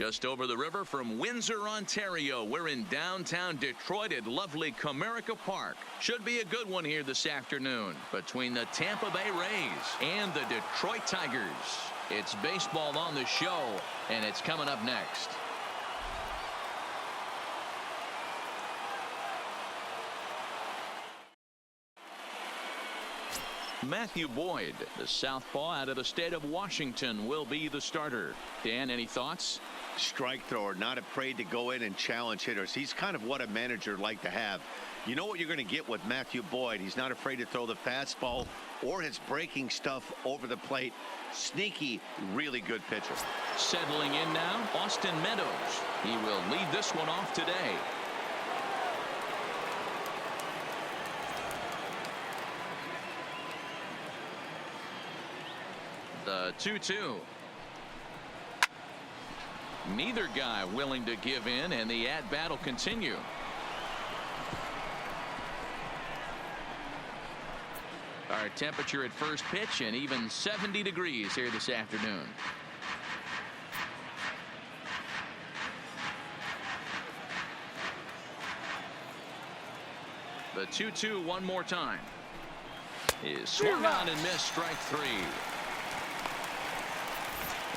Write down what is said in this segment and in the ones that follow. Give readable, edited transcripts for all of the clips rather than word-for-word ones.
Just over the river from Windsor, Ontario, we're in downtown Detroit at lovely Comerica Park. Should be a good one here this afternoon between the Tampa Bay Rays and the Detroit Tigers. It's baseball on the show, and it's coming up next. Matthew Boyd, the southpaw out of the state of Washington, will be the starter. Dan, any thoughts? Strike thrower, not afraid to go in and challenge hitters. He's kind of what a manager would like to have. You know what you're going to get with Matthew Boyd. He's not afraid to throw the fastball or his breaking stuff over the plate. Sneaky, really good pitcher. Settling in now, Austin Meadows. He will lead this one off today. The 2-2. Neither guy willing to give in, and the at-bat will continue. Our temperature at first pitch, and even 70 degrees here this afternoon. The 2-2 one more time. Is swung on and missed, strike three.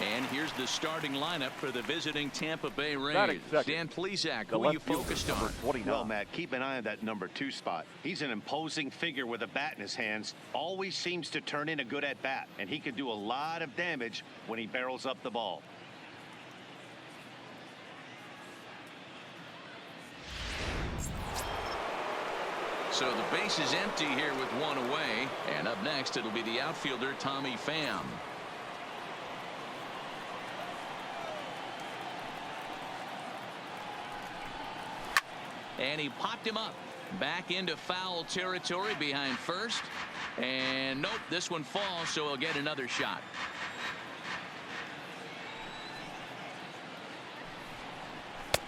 And here's the starting lineup for the visiting Tampa Bay Rays. Dan Plesac, who are you focused on? Well, Matt, keep an eye on that number 2 spot. He's an imposing figure with a bat in his hands. Always seems to turn in a good at bat, and he can do a lot of damage when he barrels up the ball. So the base is empty here with one away, and up next it'll be the outfielder Tommy Pham. And he popped him up back into foul territory behind first, and nope, this one falls, so he'll get another shot.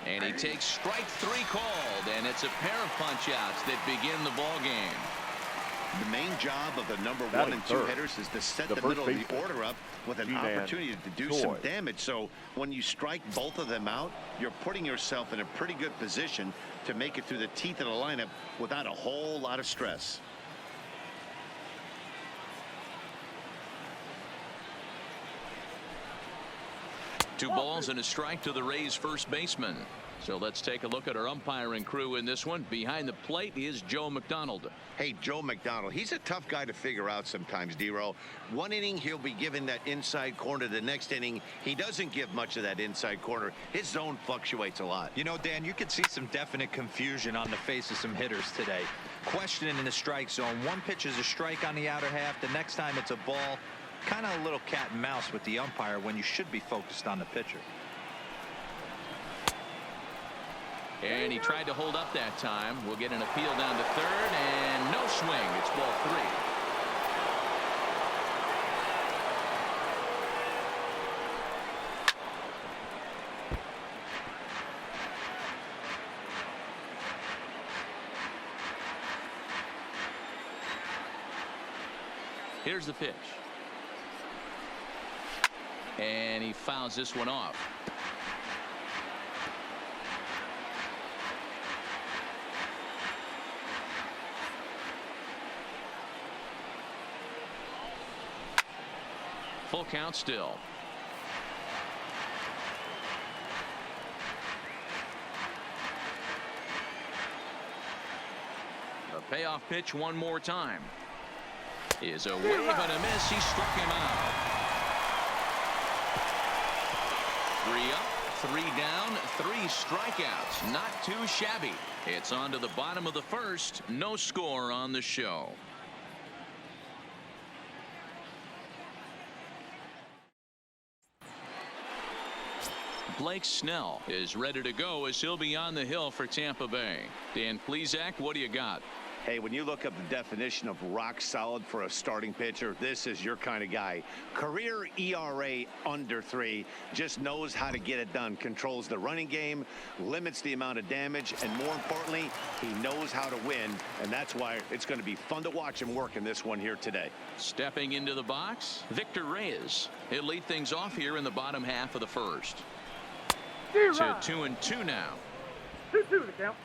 And he takes strike three called, and it's a pair of punch outs that begin the ball game. The main job of the number 1 and 2 hitters is to set the middle of the order up with an opportunity to do some damage. So when you strike both of them out, you're putting yourself in a pretty good position to make it through the teeth of the lineup without a whole lot of stress. Two balls and a strike to the Rays first baseman. So let's take a look at our umpiring crew in this one. Behind the plate is Joe McDonald. Hey, Joe McDonald, he's a tough guy to figure out sometimes, D-Row. One inning, he'll be given that inside corner. The next inning, he doesn't give much of that inside corner. His zone fluctuates a lot. You know, Dan, you could see some definite confusion on the face of some hitters today. Questioning in the strike zone. One pitch is a strike on the outer half. The next time it's a ball. Kind of a little cat and mouse with the umpire when you should be focused on the pitcher. And he tried to hold up that time. We'll get an appeal down to third, and no swing. It's ball 3. Here's the pitch. And he fouls this one off. Full count still. The payoff pitch one more time. Is a wave and a miss. He struck him out. 3 up, 3 down, 3 strikeouts. Not too shabby. It's on to the bottom of the first. No score on the show. Blake Snell is ready to go as he'll be on the hill for Tampa Bay. Dan Plesac, what do you got? Hey, when you look up the definition of rock solid for a starting pitcher, this is your kind of guy. Career ERA under 3, just knows how to get it done, controls the running game, limits the amount of damage, and more importantly, he knows how to win, and that's why it's going to be fun to watch him work in this one here today. Stepping into the box, Victor Reyes. He'll lead things off here in the bottom half of the first. To 2-2 now. 2-2 the count.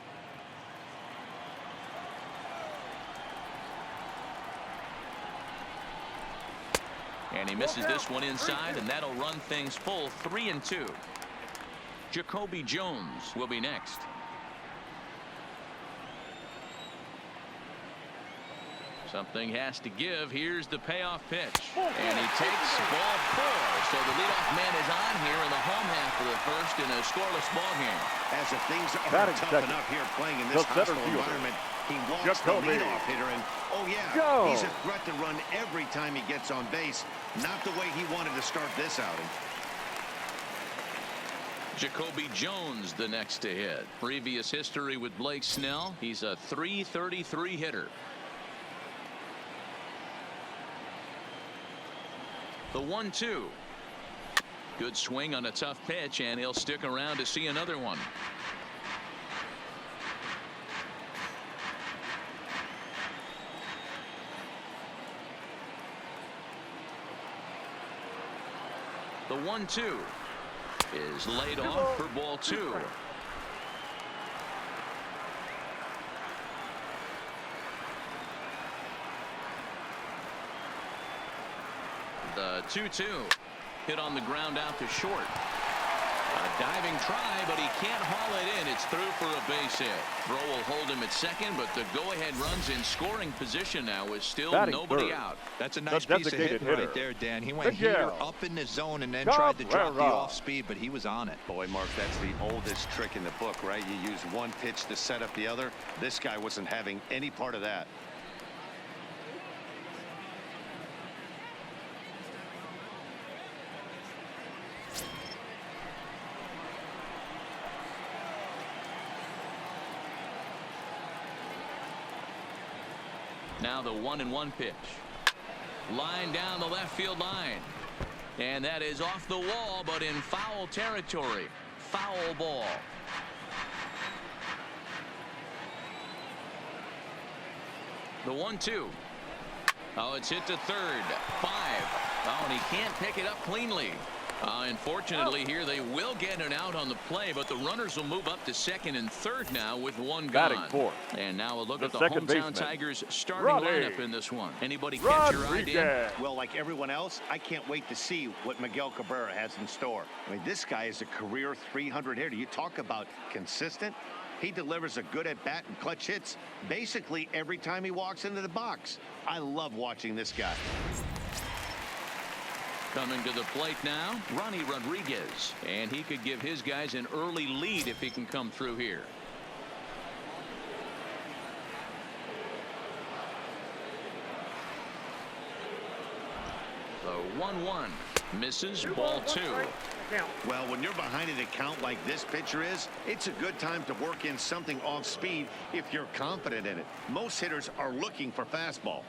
And he misses this one inside, and that'll run things full 3-2. Jacoby Jones will be next. Something has to give. Here's the payoff pitch. And he takes ball 4. So the leadoff man is on here in the home half of the first in a scoreless ball game. As if things aren't tough enough here playing in this hostile environment, he walks the leadoff hitter, and oh yeah, he's a threat to run every time he gets on base. Not the way he wanted to start this outing. Jacoby Jones the next to hit. Previous history with Blake Snell. He's a .333 hitter. The 1-2. Good swing on a tough pitch, and he'll stick around to see another one. The 1-2 is laid off for ball 2. The 2-2 hit on the ground out to short. A diving try, but he can't haul it in. It's through for a base hit. Throw will hold him at second, but the go-ahead runs in scoring position now with still nobody out. That's a nice piece of hitting right there, Dan. He went here up in the zone and then tried to drop the off speed, but he was on it. Boy, Mark, that's the oldest trick in the book, right? You use one pitch to set up the other. This guy wasn't having any part of that. Now the 1-1 pitch. Line down the left field line. And that is off the wall, but in foul territory. Foul ball. The 1-2. Oh, it's hit to third. 5. Oh, and he can't pick it up cleanly. Unfortunately, here they will get an out on the play, but the runners will move up to second and third now with one gone. And now a look at the hometown Tigers starting lineup in this one. Anybody catch your idea? Well, like everyone else, I can't wait to see what Miguel Cabrera has in store. I mean, this guy is a career 300 hitter. You talk about consistent. He delivers a good at-bat and clutch hits basically every time he walks into the box. I love watching this guy. Coming to the plate now, Ronnie Rodriguez. And he could give his guys an early lead if he can come through here. The 1-1 misses, ball 2. Well, when you're behind an account like this pitcher is, it's a good time to work in something off speed if you're confident in it. Most hitters are looking for fastball.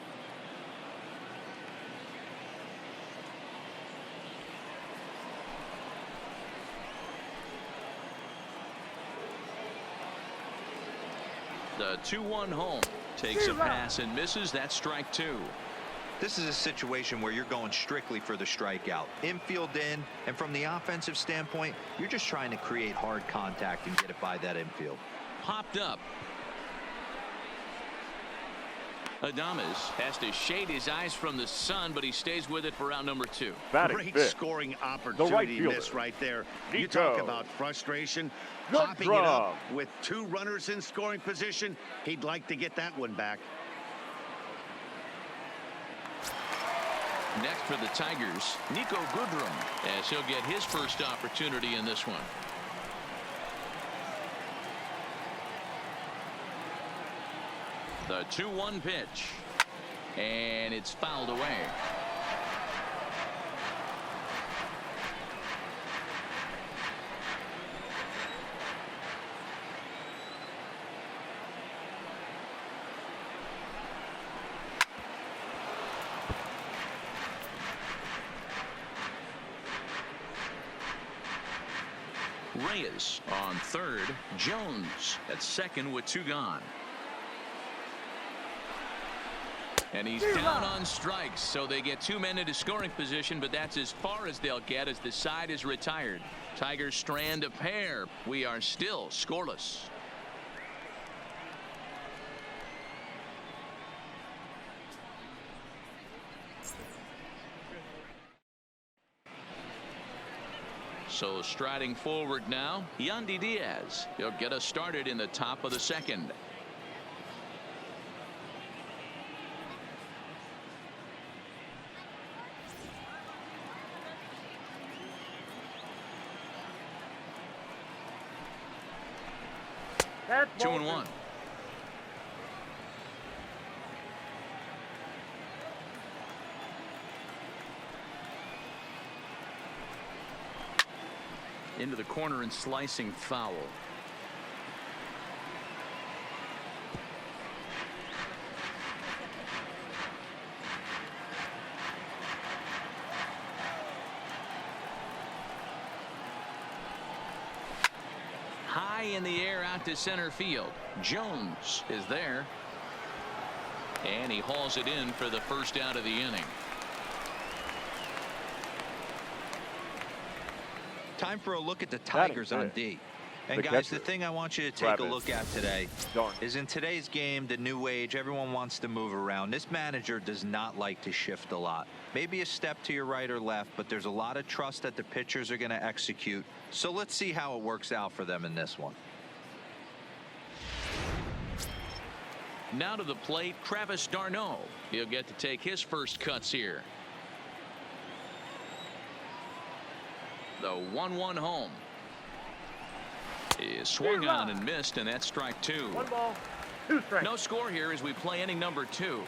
The 2-1 home takes a pass and misses. That's strike 2. This is a situation where you're going strictly for the strikeout. Infield in, and from the offensive standpoint, you're just trying to create hard contact and get it by that infield. Popped up. Adames has to shade his eyes from the sun, but he stays with it for out number 2. Great scoring opportunity miss right there. You talk about frustration. Popping it up with 2 runners in scoring position. He'd like to get that one back. Next for the Tigers, Nico Goodrum, as he'll get his first opportunity in this one. The 2-1 pitch, and it's fouled away. Reyes on third, Jones at second with 2 gone. And he's down on strikes, so they get 2 men into scoring position, but that's as far as they'll get as the side is retired. Tigers strand a pair. We are still scoreless. So striding forward now, Yandy Diaz. He'll get us started in the top of the second. That's 2-1. Into the corner and slicing foul. High in the air out to center field. Jones is there. And he hauls it in for the first out of the inning. Time for a look at the Tigers on D. And guys, the thing I want you to take a look at today is in today's game, the new age, everyone wants to move around. This manager does not like to shift a lot. Maybe a step to your right or left, but there's a lot of trust that the pitchers are going to execute. So let's see how it works out for them in this one. Now to the plate, Travis d'Arnaud. He'll get to take his first cuts here. The 1-1 home is swung on and missed, and that's strike 2. 1 ball, 2 strikes. No score here as we play inning number 2.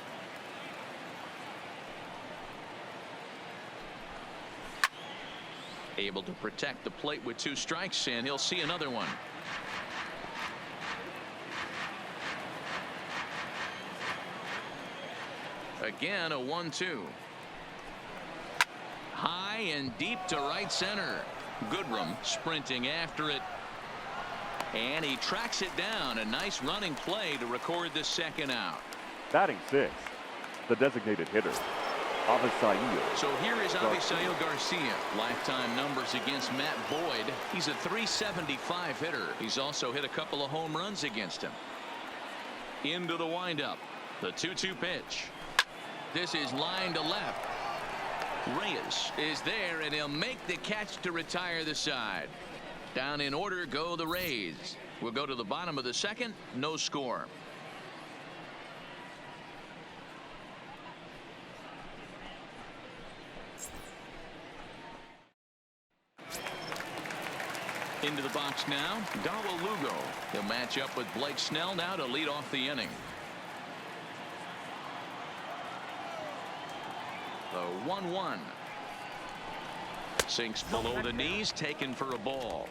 Able to protect the plate with 2 strikes, and he'll see another one. Again, a 1-2. High and deep to right center. Goodrum sprinting after it. And he tracks it down. A nice running play to record the second out. Batting 6th, the designated hitter, Avisail. So here is Avisail Garcia. Lifetime numbers against Matt Boyd. He's a .375 hitter. He's also hit a couple of home runs against him. Into the windup. The 2-2 pitch. This is line to left. Reyes is there, and he'll make the catch to retire the side. Down in order go the Rays. We'll go to the bottom of the second. No score. Into the box now, DAWEL LUGO. He'll match up with Blake Snell now to lead off the inning. The 1-1. Sinks below the knees, taken for a ball.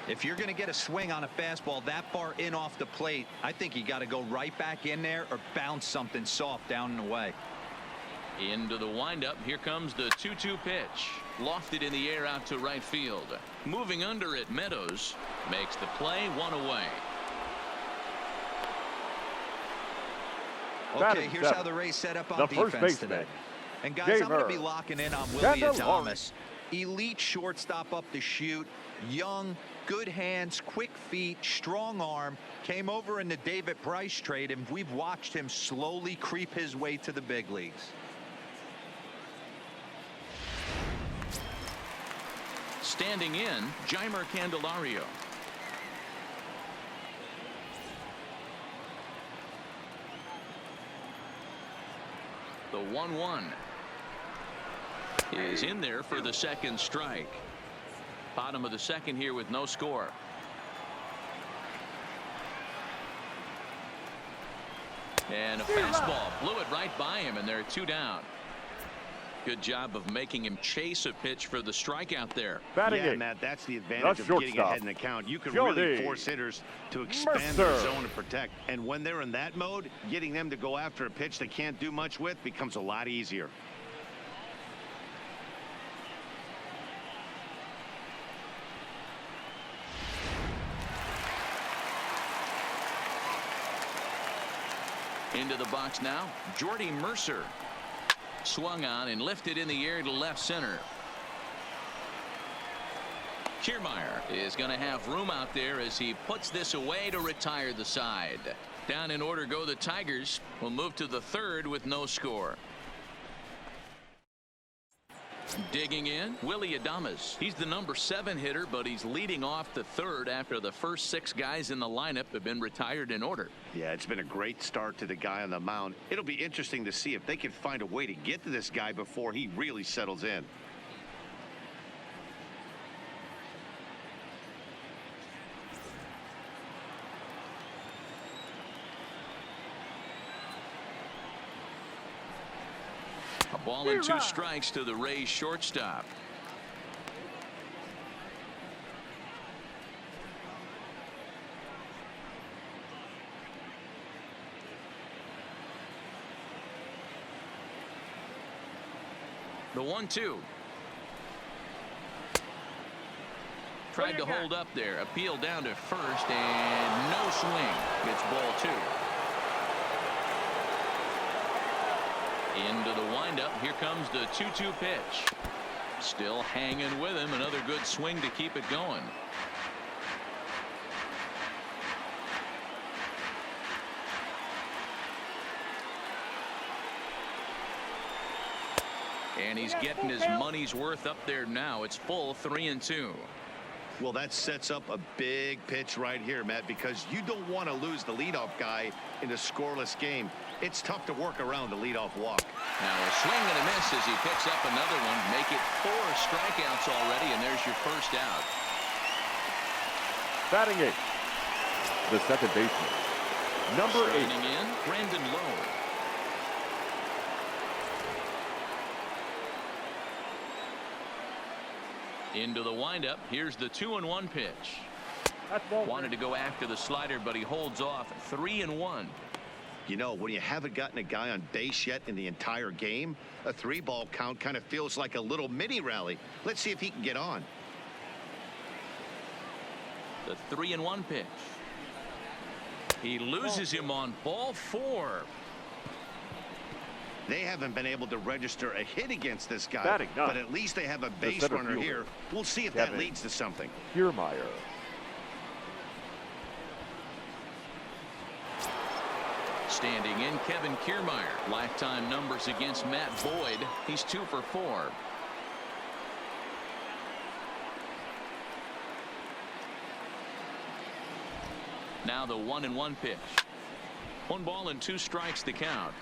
If you're going to get a swing on a fastball that far in off the plate, I think you got to go right back in there or bounce something soft down and away. Into the windup. Here comes the 2-2 pitch. Lofted in the air out to right field. Moving under it, Meadows makes the play, 1 away. Okay, here's how the Rays set up on defense today. And guys, I'm going to be locking in on Willie Adames. Elite shortstop up the chute. Young, good hands, quick feet, strong arm. Came over in the David Price trade, and we've watched him slowly creep his way to the big leagues. Standing in, Jeimer Candelario. The 1-1 is in there for the second strike. Bottom of the second here with no score. And a fastball blew it right by him, and they're 2 down. Good job of making him chase a pitch for the strikeout there. Yeah, Matt, that's the advantage of getting ahead in the count. You can really force hitters to expand their zone to protect. And when they're in that mode, getting them to go after a pitch they can't do much with becomes a lot easier. Into the box now, Jordy Mercer. Swung on and lifted in the air to left center. Kiermaier is going to have room out there as he puts this away to retire the side. Down in order go the Tigers. Will move to the third with no score. Digging in, Willy Adames. He's the number 7 hitter, but he's leading off the third after the first 6 guys in the lineup have been retired in order. Yeah, it's been a great start to the guy on the mound. It'll be interesting to see if they can find a way to get to this guy before he really settles in. A ball and 2 strikes to the Rays shortstop. The 1-2. Tried to hold up there. Appeal down to first and no swing. It's ball 2. Into the windup. Here comes the 2-2 pitch. Still hanging with him. Another good swing to keep it going. And he's getting his money's worth up there now. It's full 3-2. Well, that sets up a big pitch right here, Matt, because you don't want to lose the leadoff guy in a scoreless game. It's tough to work around the leadoff walk. Now a swing and a miss as he picks up another one. Make it 4 strikeouts already, and there's your first out. Batting 8, the second baseman, number 8. Signing in, Brandon Lowe. Into the windup. Here's the 2-1 pitch. Wanted to go after the slider, but he holds off. 3-1. You know, when you haven't gotten a guy on base yet in the entire game, a 3-ball count kind of feels like a little mini rally. Let's see if he can get on. The 3-1 pitch. He loses him on ball 4. They haven't been able to register a hit against this guy, Batting 9. but at least they have a base runner here. We'll see if that leads to something. Kiermaier. Standing in, Kevin Kiermaier. Lifetime numbers against Matt Boyd. He's 2 for 4. Now the 1-1 pitch. 1 ball and 2 strikes to count.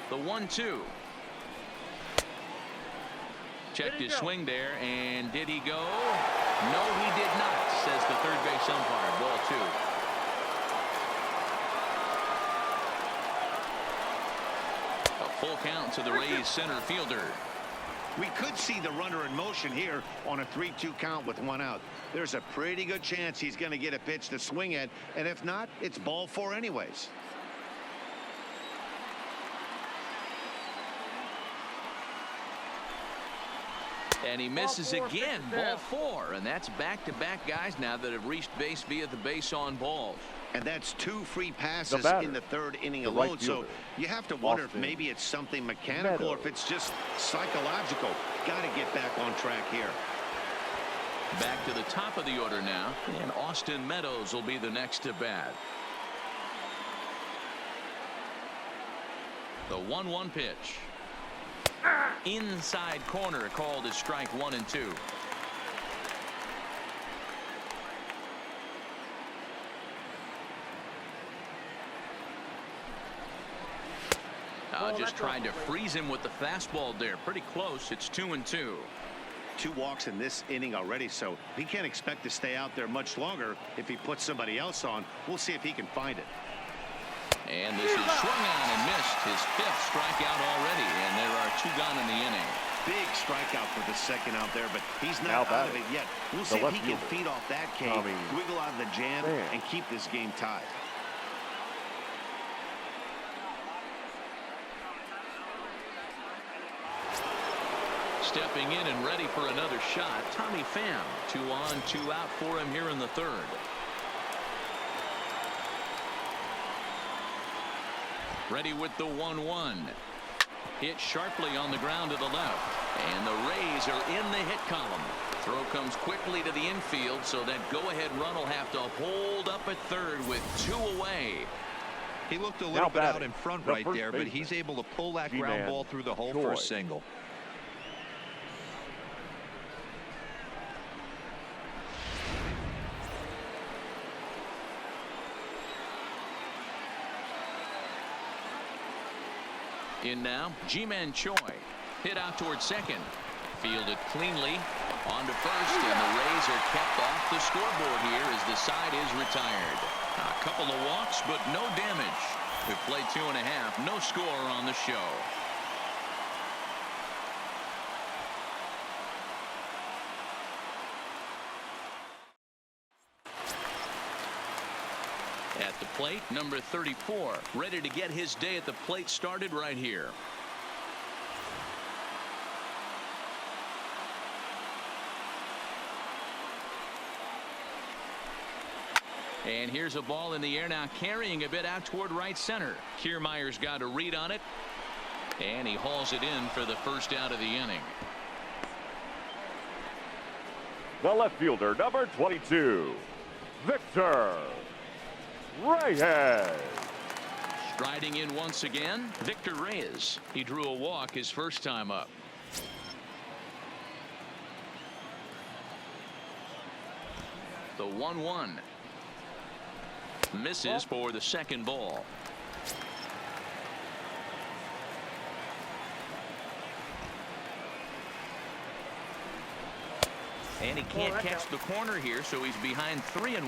The 1-2. Checked his swing there, and did he go? No, he did not, says the third base umpire. Ball 2. A full count to the Rays center fielder. We could see the runner in motion here on a 3-2 count with 1 out. There's a pretty good chance he's going to get a pitch to swing at, and if not, it's ball 4 anyways. And he misses again. Ball 4. And that's back-to-back guys now that have reached base via the base on balls. And that's 2 free passes in the 3rd inning alone. Right, so you have to wonder if maybe it's something mechanical or if it's just psychological. Got to get back on track here. Back to the top of the order now. And Austin Meadows will be the next to bat. The 1-1 pitch. Inside corner, called as strike 1 and 2. Just trying to freeze him with the fastball there. Pretty close. It's 2-2. 2 walks in this inning already, so he can't expect to stay out there much longer if he puts somebody else on. We'll see if he can find it. And this is swung on and missed. His 5th strikeout already, and there are 2 gone in the inning. Big strikeout for the second out there, but he's not out of it yet. We'll see if he can feed off that K, wiggle out of the jam, and keep this game tied. Stepping in and ready for another shot, Tommy Pham. 2 on, 2 out for him here in the third. Ready with the 1-1. Hit sharply on the ground to the left. And the Rays are in the hit column. Throw comes quickly to the infield, so that go-ahead run will have to hold up at third with 2 away. He looked a little bit out in front right there, but he's able to pull that ground ball through the hole for a single. In now, Ji-Man Choi. Hit out towards second. Fielded cleanly. On to first, and the Rays are kept off the scoreboard here as the side is retired. A couple of walks, but no damage. We've played 2.5. No score on the show. At the plate, number 34, ready to get his day at the plate started right here. And here's a ball in the air now, carrying a bit out toward right center. Kiermaier's got a read on it, and he hauls it in for the first out of the inning. The left fielder, number 22, Victor Reyes. Striding in once again, Victor Reyes. He drew a walk his first time up. The 1-1. Misses for the second ball. And he can't catch the corner here, so he's behind 3-1.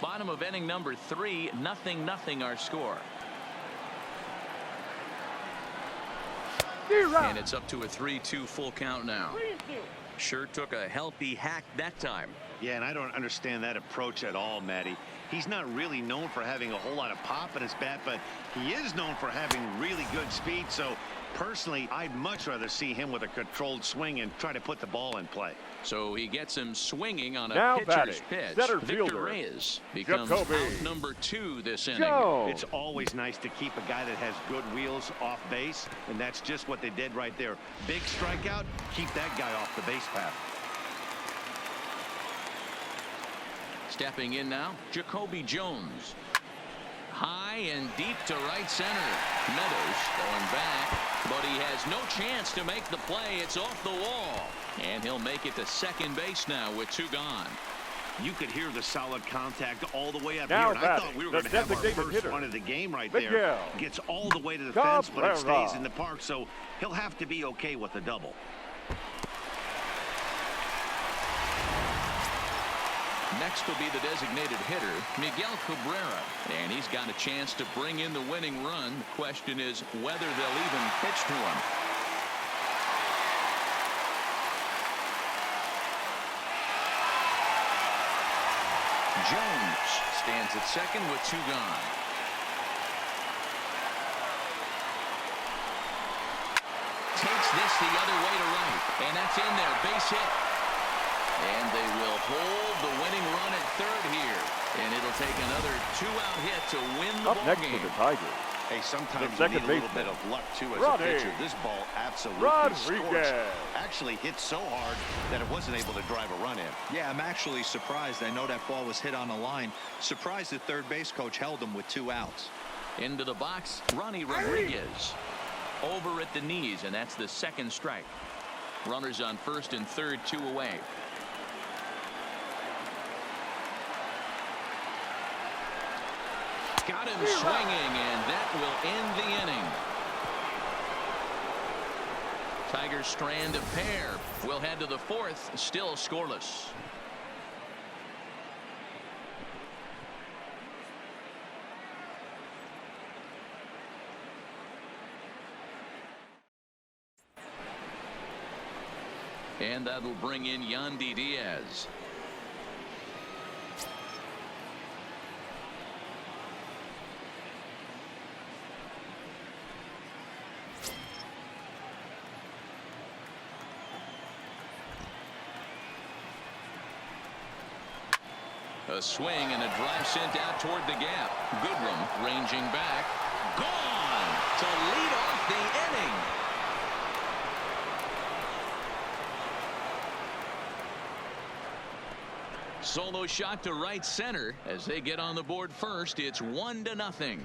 Bottom of inning number 3, 0-0 our score. And it's up to a 3-2 full count now. Sure took a healthy hack that time. Yeah, and I don't understand that approach at all, Matty. He's not really known for having a whole lot of pop in his bat, but he is known for having really good speed. So personally, I'd much rather see him with a controlled swing and try to put the ball in play. So he gets him swinging on a Now pitcher's batting, pitch. center Victor fielder, Reyes becomes Jacoby out number 2 this inning. Jones. It's always nice to keep a guy that has good wheels off base, and that's just what they did right there. Big strikeout, keep that guy off the base path. Stepping in now, Jacoby Jones. High and deep to right center. Meadows going back, but he has no chance to make the play. It's off the wall, and he'll make it to second base now with 2 gone. You could hear the solid contact all the way up Now here. And I thought batting, we were the going to have our designated first hitter, run of the game right Miguel there. Gets all the way to the fence, but it Cabrera. stays in the park, so he'll have to be okay with the double. Next will be the designated hitter, Miguel Cabrera, and he's got a chance to bring in the winning run. The question is whether they'll even pitch to him. Jones stands at second with 2 gone. Takes this the other way to right, and that's in there. Base hit. And they will hold the winning run at third here. And it'll take another 2-out hit to win the Up ball next game. for the Tigers, Hey, sometimes the you need second a little baseman, bit of luck, too, as Rodney a pitcher. This ball absolutely Rodriguez. scorched. Actually hit so hard that it wasn't able to drive a run in. Yeah, I'm actually surprised. I know that ball was hit on the line. Surprised the third base coach held him with 2 outs. Into the box, Ronnie Rodriguez. Over at the knees, and that's the second strike. Runners on first and third, 2 away. Got him swinging, and that will end the inning. Tigers strand a pair. We'll head to the 4th, still scoreless. And that'll bring in Yandy Diaz. A swing and a drive sent out toward the gap. Goodrum ranging back. Gone to lead off the inning. Solo shot to right center as they get on the board first. It's 1-0.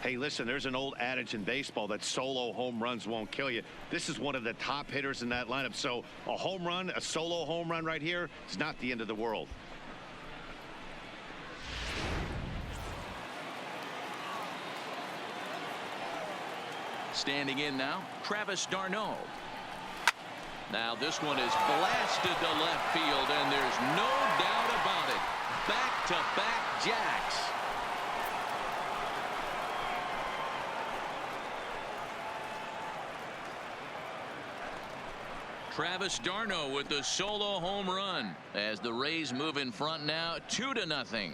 Hey, listen, there's an old adage in baseball that solo home runs won't kill you. This is one of the top hitters in that lineup. So a home run, a solo home run right here is not the end of the world. Standing in now, Travis d'Arnaud. Now this one is blasted to left field, and there's no doubt about it. Back-to-back jacks. Travis d'Arnaud with the solo home run as the Rays move in front now 2-0.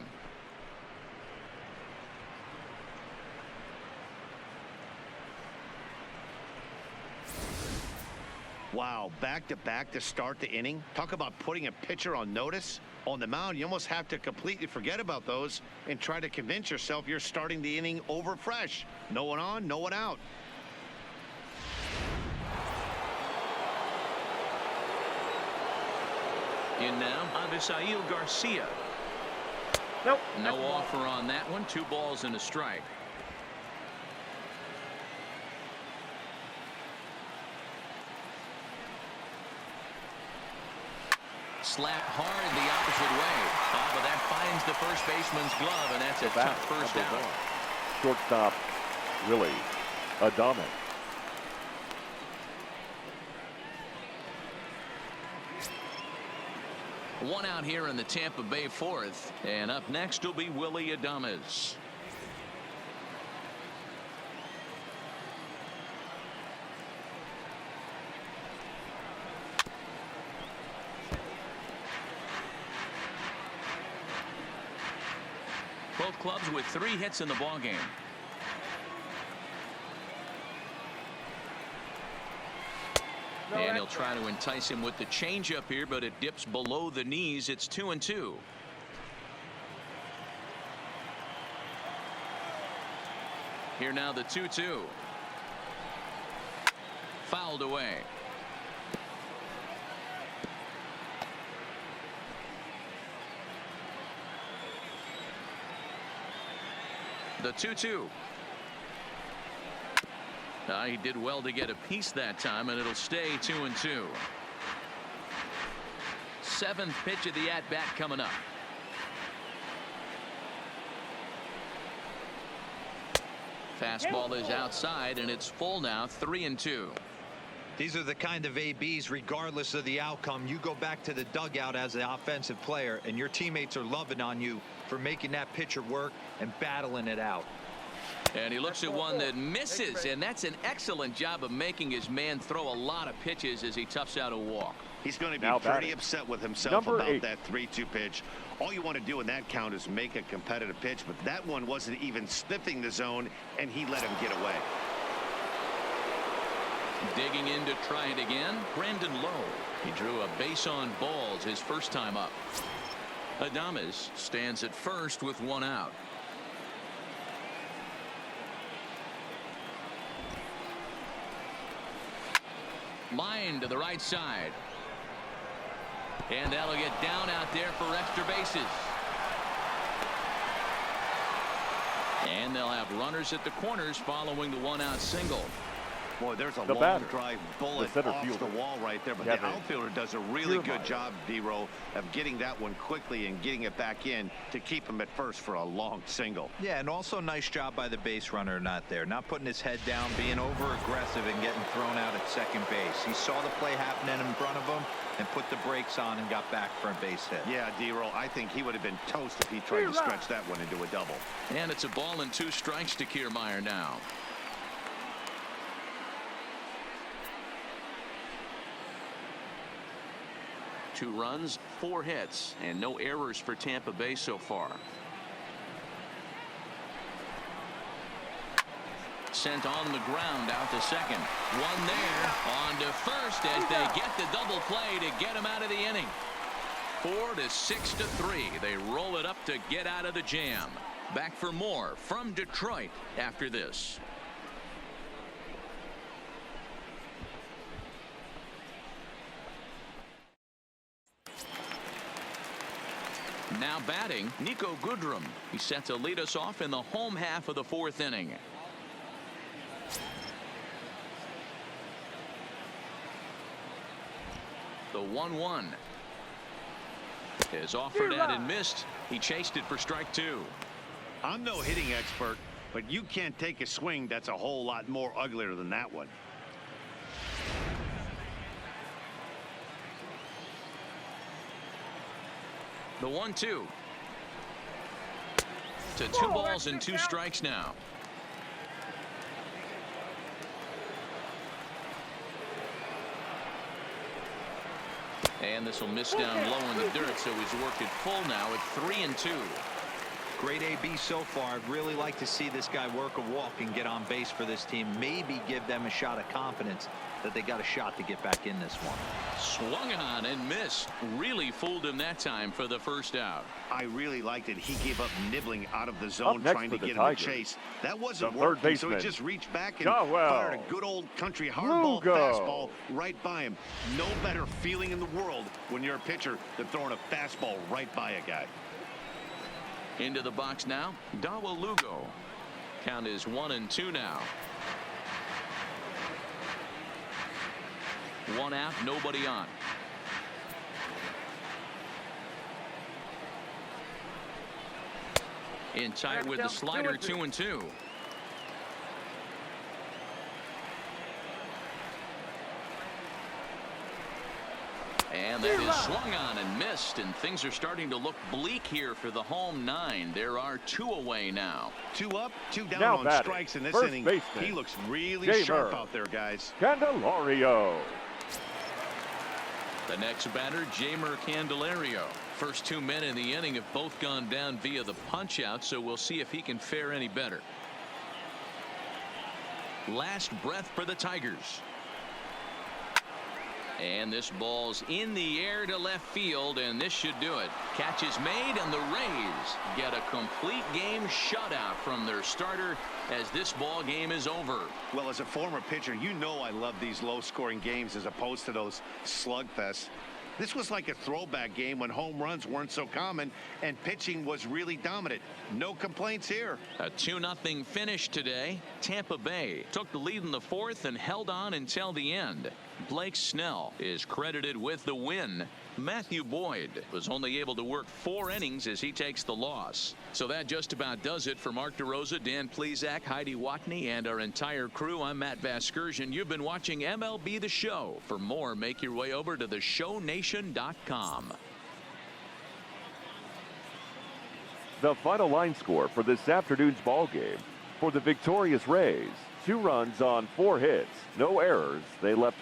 Wow, back-to-back to start the inning. Talk about putting a pitcher on notice. On the mound, you almost have to completely forget about those and try to convince yourself you're starting the inning over fresh. No one on, no one out. In now, Avisail Garcia. Nope. No offer on that one. 2 balls and a strike. Slap hard the opposite way. But that finds the first baseman's glove, and that's a tough first out. Shortstop, Willie Adames. One out here in the Tampa Bay 4th, and up next will be Willie Adames. Both clubs with 3 hits in the ballgame. And he'll try to entice him with the changeup here, but it dips below the knees. It's 2-2. Here now the 2-2. Fouled away. The 2-2. He did well to get a piece that time, and it'll stay 2-2. 7th pitch of the at-bat coming up. Fastball is outside, and it's full now, 3-2. These are the kind of ABs, regardless of the outcome. You go back to the dugout as an offensive player, and your teammates are loving on you for making that pitcher work and battling it out. And he looks at one that misses, and that's an excellent job of making his man throw a lot of pitches as he toughs out a walk. He's going to be pretty upset with himself about that 3-2 pitch. All you want to do in that count is make a competitive pitch, but that one wasn't even sniffing the zone, and he let him get away. Digging in to try it again, Brandon Lowe. He drew a base on balls his first time up. Adames stands at first with 1 out. Line to the right side. And that'll get down out there for extra bases. And they'll have runners at the corners following the 1-out single. Boy, there's a The long batter, drive bullet the center off fielder, the wall right there, but the outfielder does a really good job, D-Row, of getting that one quickly and getting it back in to keep him at first for a long single. Yeah, and also nice job by the base runner not there, not putting his head down, being over aggressive and getting thrown out at second base. He saw the play happening in front of him and put the brakes on and got back for a base hit. Yeah, D-Row, I think he would have been toast if he tried to stretch that one into a double. And it's a ball and 2 strikes to Kiermaier now. Two runs, 4 hits and no errors for Tampa Bay so far. Sent on the ground out to second. One there. On to first as they get the double play to get him out of the inning. 4-6-3. They roll it up to get out of the jam. Back for more from Detroit after this. Now batting, Nico Goodrum. He's set to lead us off in the home half of the 4th inning. The 1-1 is offered at and missed. He chased it for strike 2. I'm no hitting expert, but you can't take a swing that's a whole lot more uglier than that one. The 1-2 to 2 balls and 2 strikes now. And this will miss down low in the dirt, so he's worked it full now at 3-2. Great AB so far. I'd really like to see this guy work a walk and get on base for this team. Maybe give them a shot of confidence that they got a shot to get back in this one. Swung on and missed. Really fooled him that time for the first out. I really liked it. He gave up nibbling out of the zone trying to get him a chase. That wasn't the third working, so he baseman, just reached back and DAWEL. fired a good old country hardball LUGO. fastball right by him. No better feeling in the world when you're a pitcher than throwing a fastball right by a guy. Into the box now, DAWEL LUGO. Count is 1-2 now. 1 out, nobody on. In tight with the slider, 2-2. And that is swung on and missed, and things are starting to look bleak here for the home 9. There are 2 away now. 2 up, 2 down Now on batting, strikes in this first inning. baseman, He looks really Jamer. sharp out there, guys. Candelario. The next batter, Jamer Candelario. First 2 men in the inning have both gone down via the punch out, so we'll see if he can fare any better. Last breath for the Tigers. And this ball's in the air to left field, and this should do it. Catch is made, and the Rays get a complete game shutout from their starter as this ball game is over. Well, as a former pitcher, you know I love these low-scoring games as opposed to those slugfests. This was like a throwback game when home runs weren't so common and pitching was really dominant. No complaints here. A 2-0 finish today. Tampa Bay took the lead in the 4th and held on until the end. Blake Snell is credited with the win. Matthew Boyd was only able to work 4 innings as he takes the loss. So that just about does it for Mark DeRosa, Dan Plesac, Heidi Watney, and our entire crew. I'm Matt Vasgersian. You've been watching MLB The Show. For more, make your way over to theshownation.com. The final line score for this afternoon's ball game. For the victorious Rays, 2 runs on 4 hits, no errors. They left